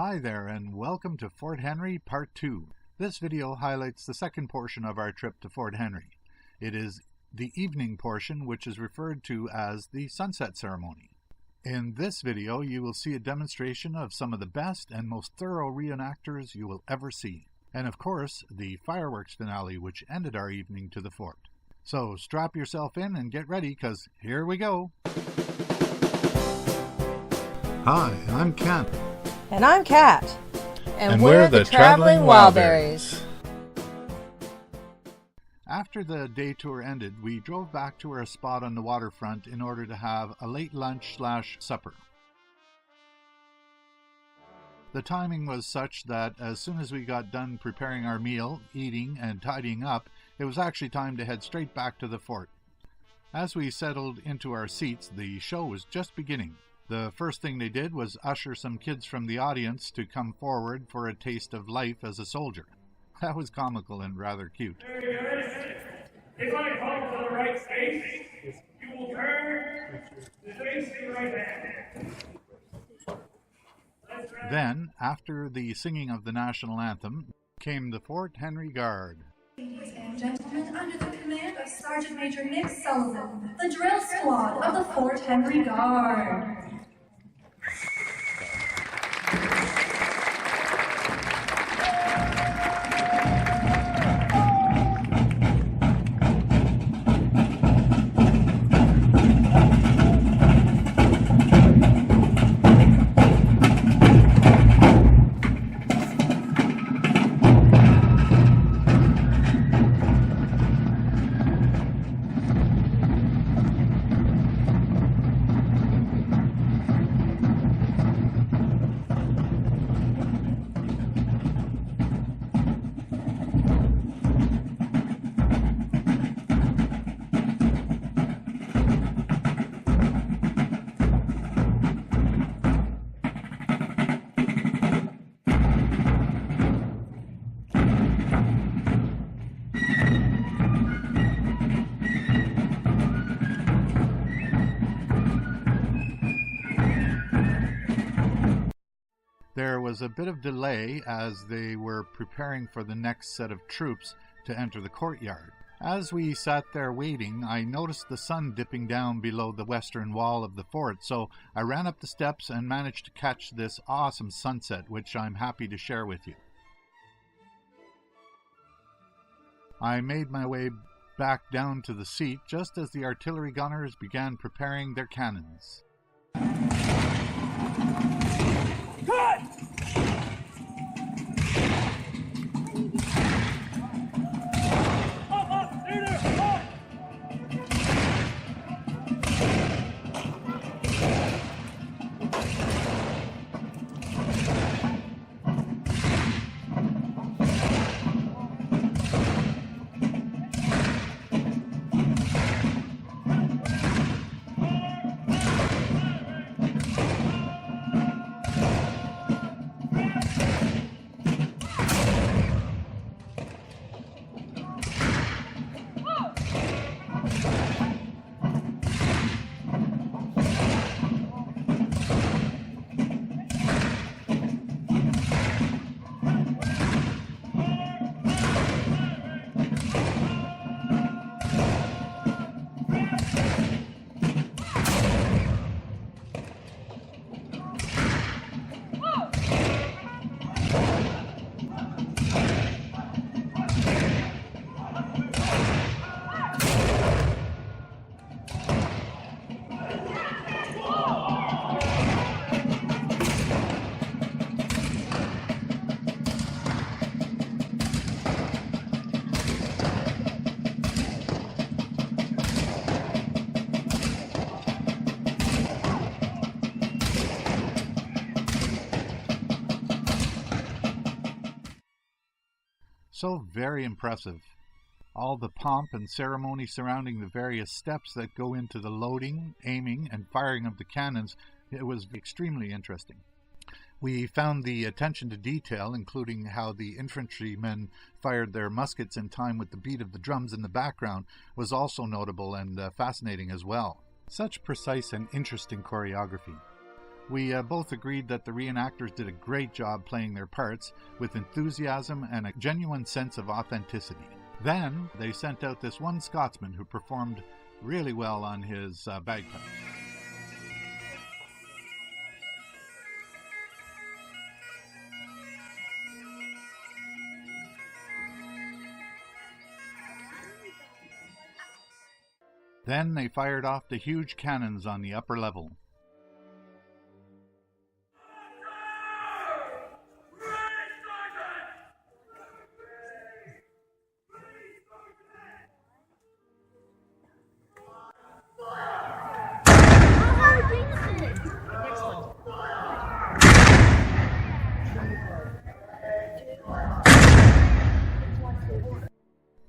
Hi there and welcome to Fort Henry Part 2. This video highlights the second portion of our trip to Fort Henry. It is the evening portion, which is referred to as the sunset ceremony. In this video you will see a demonstration of some of the best and most thorough reenactors you will ever see. And of course the fireworks finale which ended our evening to the fort. So strap yourself in and get ready, because here we go. Hi, I'm Kent. And I'm Kat. And we're the Traveling Wildberries. After the day tour ended, we drove back to our spot on the waterfront in order to have a late lunch/supper. The timing was such that as soon as we got done preparing our meal, eating, and tidying up, it was actually time to head straight back to the fort. As we settled into our seats, the show was just beginning. The first thing they did was usher some kids from the audience to come forward for a taste of life as a soldier. That was comical and rather cute. Very good. If I call to the right space, you will turn to face the right hand. Then, after the singing of the national anthem, came the Fort Henry Guard. Ladies and gentlemen, under the command of Sergeant Major Nick Sullivan, the drill squad of the Fort Henry Guard. There was a bit of delay as they were preparing for the next set of troops to enter the courtyard. As we sat there waiting, I noticed the sun dipping down below the western wall of the fort, so I ran up the steps and managed to catch this awesome sunset, which I'm happy to share with you. I made my way back down to the seat just as the artillery gunners began preparing their cannons. Cut! Up, leader, up! So very impressive. All the pomp and ceremony surrounding the various steps that go into the loading, aiming, and firing of the cannons, it was extremely interesting. We found the attention to detail, including how the infantrymen fired their muskets in time with the beat of the drums in the background, was also notable and fascinating as well. Such precise and interesting choreography. We both agreed that the reenactors did a great job playing their parts with enthusiasm and a genuine sense of authenticity. Then they sent out this one Scotsman who performed really well on his bagpipes. Then they fired off the huge cannons on the upper level.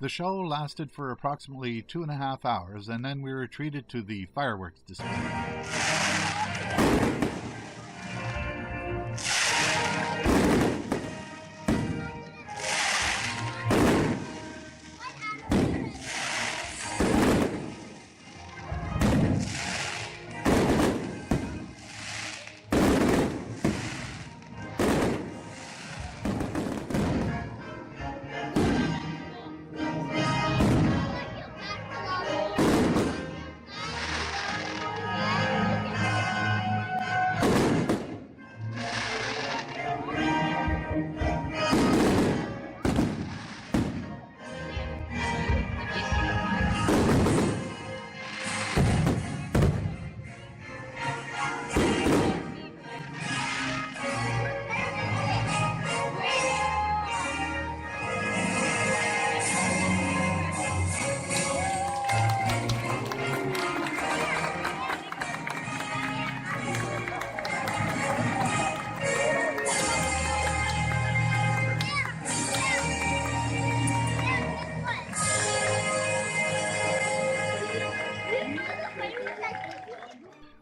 The show lasted for approximately 2.5 hours, and then we were treated to the fireworks display.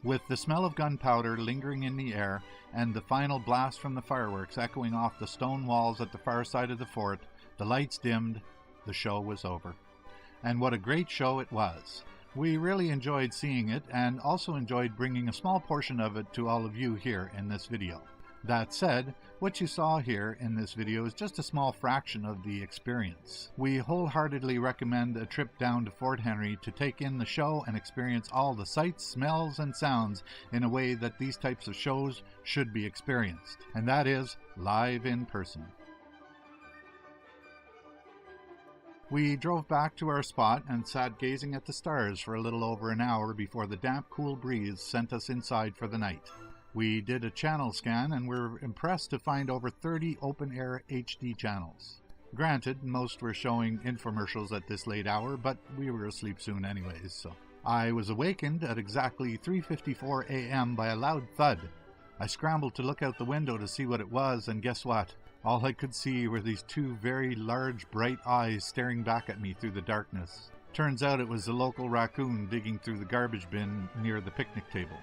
With the smell of gunpowder lingering in the air and the final blast from the fireworks echoing off the stone walls at the far side of the fort, the lights dimmed, the show was over. And what a great show it was. We really enjoyed seeing it and also enjoyed bringing a small portion of it to all of you here in this video. That said, what you saw here in this video is just a small fraction of the experience. We wholeheartedly recommend a trip down to Fort Henry to take in the show and experience all the sights, smells, and sounds in a way that these types of shows should be experienced, and that is live in person. We drove back to our spot and sat gazing at the stars for a little over an hour before the damp, cool breeze sent us inside for the night. We did a channel scan and were impressed to find over 30 open-air HD channels. Granted, most were showing infomercials at this late hour, but we were asleep soon anyways, so. I was awakened at exactly 3:54 a.m. by a loud thud. I scrambled to look out the window to see what it was, and guess what? All I could see were these two very large, bright eyes staring back at me through the darkness. Turns out it was a local raccoon digging through the garbage bin near the picnic table.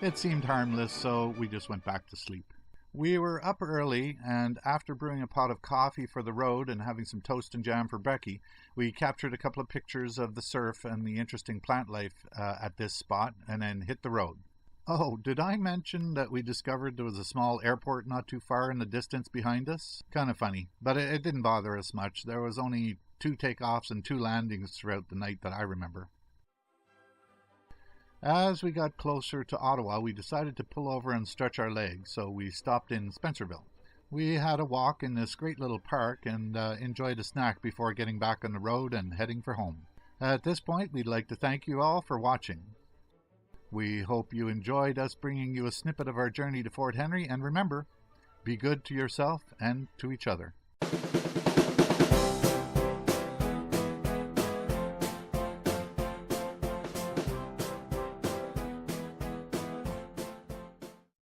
It seemed harmless, so we just went back to sleep. We were up early, and after brewing a pot of coffee for the road and having some toast and jam for Becky, we captured a couple of pictures of the surf and the interesting plant life at this spot, and then hit the road. Oh, did I mention that we discovered there was a small airport not too far in the distance behind us? Kind of funny, but it didn't bother us much. There was only 2 takeoffs and 2 landings throughout the night that I remember. As we got closer to Ottawa, we decided to pull over and stretch our legs, so we stopped in Spencerville. We had a walk in this great little park and enjoyed a snack before getting back on the road and heading for home. At this point, we'd like to thank you all for watching. We hope you enjoyed us bringing you a snippet of our journey to Fort Henry, and remember, be good to yourself and to each other.